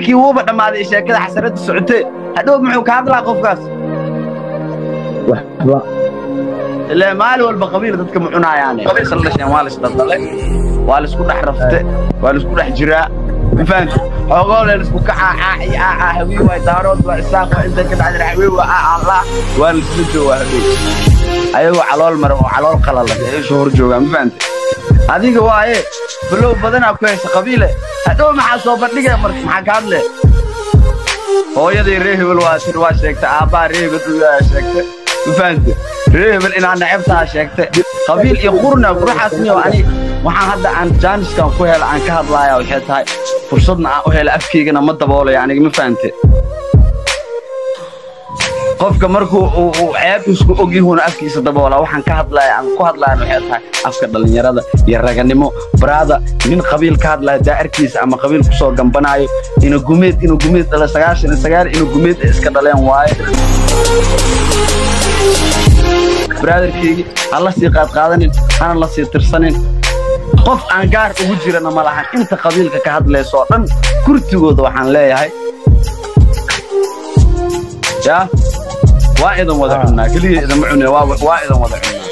kii uuba dhamaaday sheekada xasarada socotay hadhow muxuu ka hadlaa qofkaas waxba ilaa maal walba qabiil dadka ma cunayaan qabiil sallashan waa la isdadalay waa la isku dhex rafte waa la isku dhex jiraa فهمت حقول الاسبوع هوي ودارود وعساق وانت كده على حوي الله والسجو وهدي ايوه على المر وعلى القلل شهور جوغا ما فهمت هذيك وايه بلو بدنا كويس قبيله هدو ما سو بدغه marka maxaa ka hadle hooyadii reehbel waa sir waa sheegtay aaba reehbel waa sheegtay ma fahmت reehbel inaan nacabtaa sheegtay qabiil iyo qurna ruuxaasni ani waxaan hadda aan jaaniskan ku helo aan ka hadlayaa waxay tahay fursadna aan u helo afkiigana ma daboolayo aniga ma fahantay qofka markuu uu ceeb isku ogyahay afkiisa daboola waxaan ka hadlayaa aan ku hadlayaa waxay tahay afka dhalinyarada iyo raganimo brada nin qabiil ka hadlaya daarkiisa ama qabiil ku soo gambanaayo inuu gumeed dhala 99 inuu gumeed iska dhaleen waaye brotherkeygi alla sii qaadanin ana la sii tirsanin qof aan gaar ugu jirana ma lahan inta qabiilka ka hadlayso dhan kurtigooda waxaan leeyahay ya waa idan wada cunaa kaliya idan ma cunaa waa idan wada cunaa